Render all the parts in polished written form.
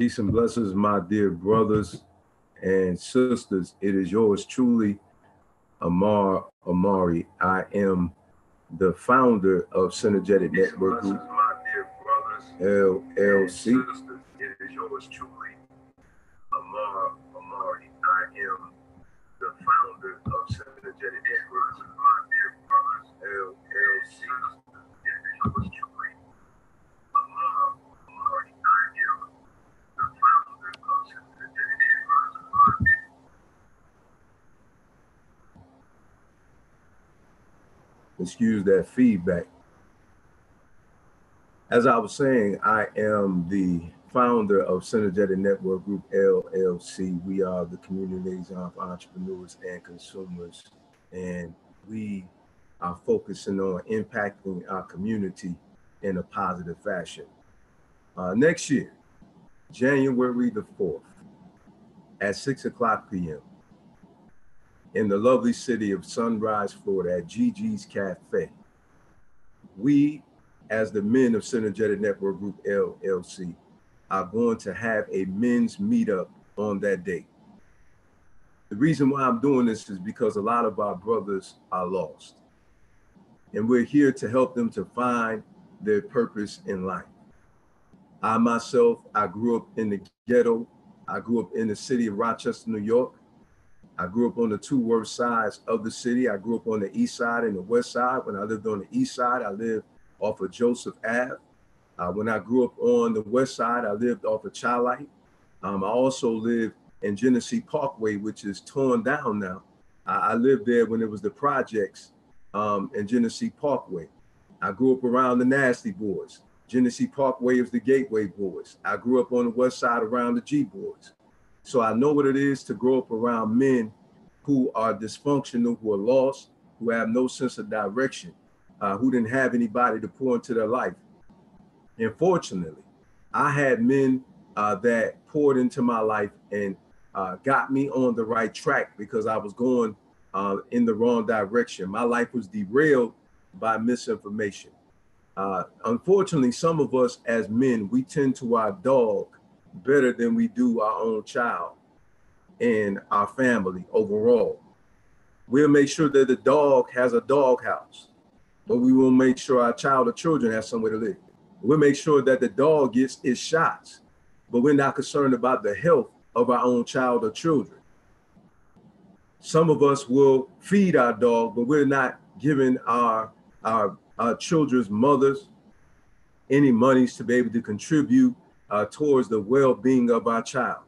Peace and blessings, my dear brothers and sisters. It is yours truly, Amar Amari. I am the founder of Synergetic Network Group, LLC. It is yours truly, Amar Amari. I am the founder of Synergetic Network Group, my dear brothers, LLC. It is yours truly, Amar Amari. I am the founder of Synergetic Network Group. Excuse that feedback. As I was saying, I am the founder of Synergetic Network Group LLC. We are the community liaison for entrepreneurs and consumers, and we are focusing on impacting our community in a positive fashion. Next year, January the 4th, at 6 o'clock p.m., in the lovely city of Sunrise, Florida, at Gigi's Cafe, we, as the men of Synergetic Network Group LLC, are going to have a men's meetup on that date. The reason why I'm doing this is because a lot of our brothers are lost, and we're here to help them to find their purpose in life. I myself, I grew up in the ghetto. I grew up in the city of Rochester, New York. I grew up on the two worst sides of the city. I grew up on the east side and the west side. When I lived on the east side, I lived off of Joseph Ave. When I grew up on the west side, I lived off of Chilite. I also lived in Genesee Parkway, which is torn down now. I lived there when it was the projects in Genesee Parkway. I grew up around the Nasty Boys. Genesee Parkway is the Gateway Boys. I grew up on the west side around the G Boys. So I know what it is to grow up around men who are dysfunctional, who are lost, who have no sense of direction, who didn't have anybody to pour into their life. And fortunately, I had men that poured into my life and got me on the right track because I was going in the wrong direction. My life was derailed by misinformation. Unfortunately, some of us as men, we tend to our dog better than we do our own child and our family overall. We'll make sure that the dog has a dog house, but we will make sure our child or children have somewhere to live. We'll make sure that the dog gets its shots, but we're not concerned about the health of our own child or children. Some of us will feed our dog, but we're not giving our children's mothers any monies to be able to contribute towards the well-being of our child.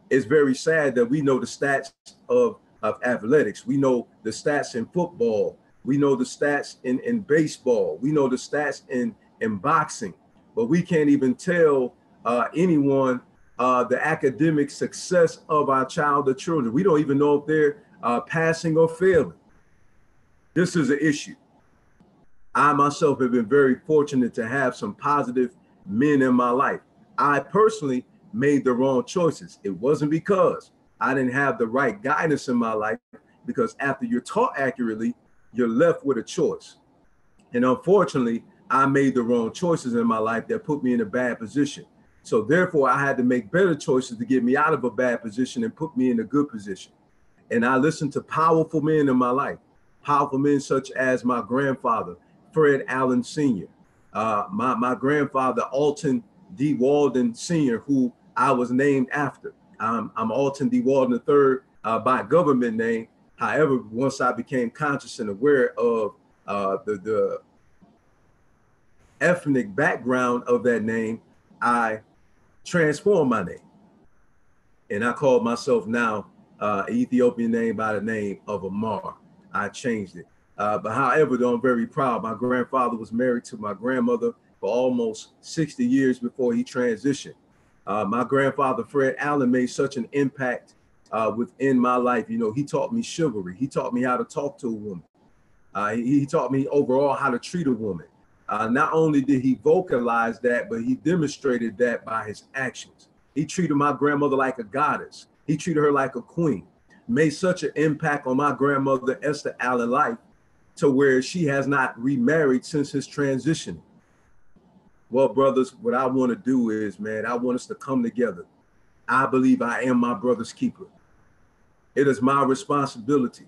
It's very sad that we know the stats of athletics. We know the stats in football. We know the stats in baseball. We know the stats in boxing, but we can't even tell anyone the academic success of our child or children. We don't even know if they're passing or failing. This is an issue. I myself have been very fortunate to have some positive men in my life. I personally made the wrong choices. It wasn't because I didn't have the right guidance in my life, because after you're taught accurately, you're left with a choice. And unfortunately, I made the wrong choices in my life that put me in a bad position. So therefore, I had to make better choices to get me out of a bad position and put me in a good position. And I listened to powerful men in my life, powerful men such as my grandfather, Fred Allen Sr., my grandfather, Alton D. Walden Sr., who I was named after. I'm Alton D. Walden III by government name. However, once I became conscious and aware of the ethnic background of that name, I transformed my name. And I called myself now an Ethiopian name by the name of Amar. I changed it. But however, though, I'm very proud. My grandfather was married to my grandmother for almost 60 years before he transitioned. My grandfather, Fred Allen, made such an impact within my life. You know, he taught me chivalry. He taught me how to talk to a woman. He taught me overall how to treat a woman. Not only did he vocalize that, but he demonstrated that by his actions. He treated my grandmother like a goddess. He treated her like a queen. Made such an impact on my grandmother, Esther Allen, life, to where she has not remarried since his transition. Well, brothers, what I want to do is, man, I want us to come together. I believe I am my brother's keeper. It is my responsibility,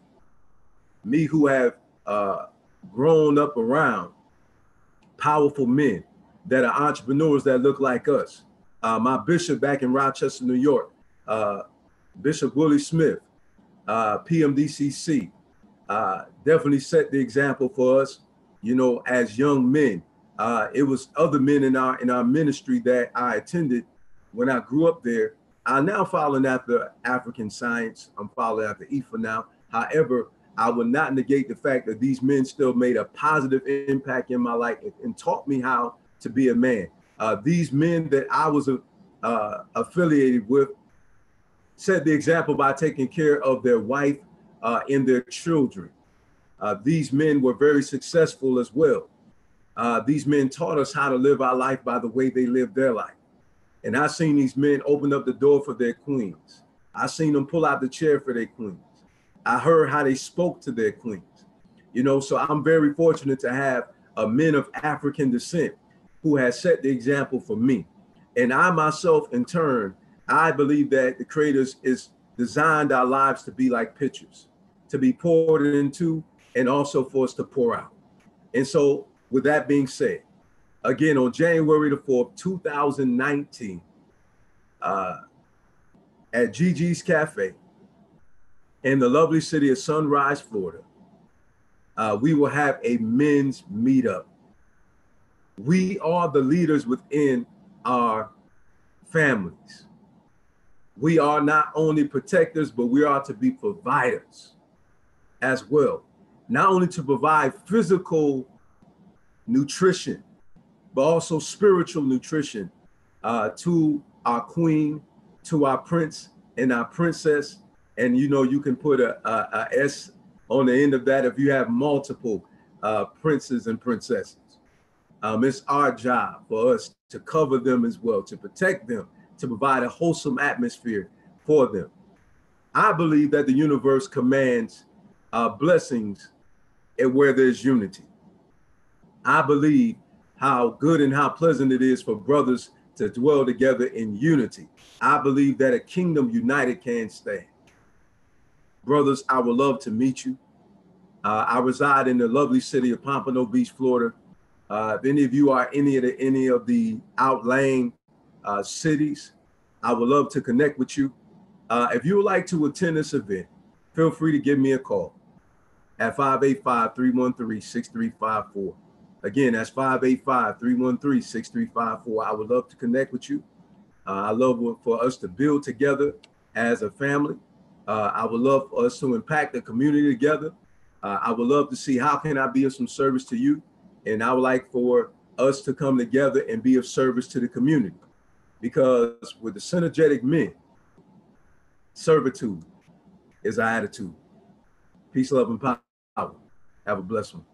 me who have grown up around powerful men that are entrepreneurs that look like us. My bishop back in Rochester, New York, Bishop Willie Smith, PMDCC, definitely set the example for us, as young men. It was other men in our ministry that I attended when I grew up there. I'm now following after African science. I'm following after IFA now. However, I will not negate the fact that these men still made a positive impact in my life and taught me how to be a man. These men that I was affiliated with set the example by taking care of their wife and their children. These men were very successful as well. These men taught us how to live our life by the way they lived their life. And I've seen these men open up the door for their queens. I've seen them pull out the chair for their queens. I heard how they spoke to their queens. So I'm very fortunate to have men of African descent who has set the example for me. And I myself, in turn, I believe that the Creator is designed our lives to be like pitchers, to be poured into, and also for us to pour out. And so with that being said, again, on January the 4th, 2019, at Gigi's Cafe in the lovely city of Sunrise, Florida, we will have a men's meetup. We are the leaders within our families. We are not only protectors, but we are to be providers as well. Not only to provide physical nutrition, but also spiritual nutrition to our queen, to our prince and our princess. And you can put a S on the end of that if you have multiple princes and princesses. It's our job for us to cover them as well, to protect them, to provide a wholesome atmosphere for them. I believe that the universe commands blessings and where there's unity. I believe how good and how pleasant it is for brothers to dwell together in unity. I believe that a kingdom united can stand. Brothers, I would love to meet you. I reside in the lovely city of Pompano Beach, Florida. If any of you are any of the outlying cities, I would love to connect with you. If you would like to attend this event, feel free to give me a call at 585-313-6354. Again, that's 585-313-6354. I would love to connect with you. I love for us to build together as a family. I would love for us to impact the community together. I would love to see how can I be of some service to you. And I would like for us to come together and be of service to the community. Because with the synergetic men, servitude is our attitude. Peace, love, and power. Have a blessed one.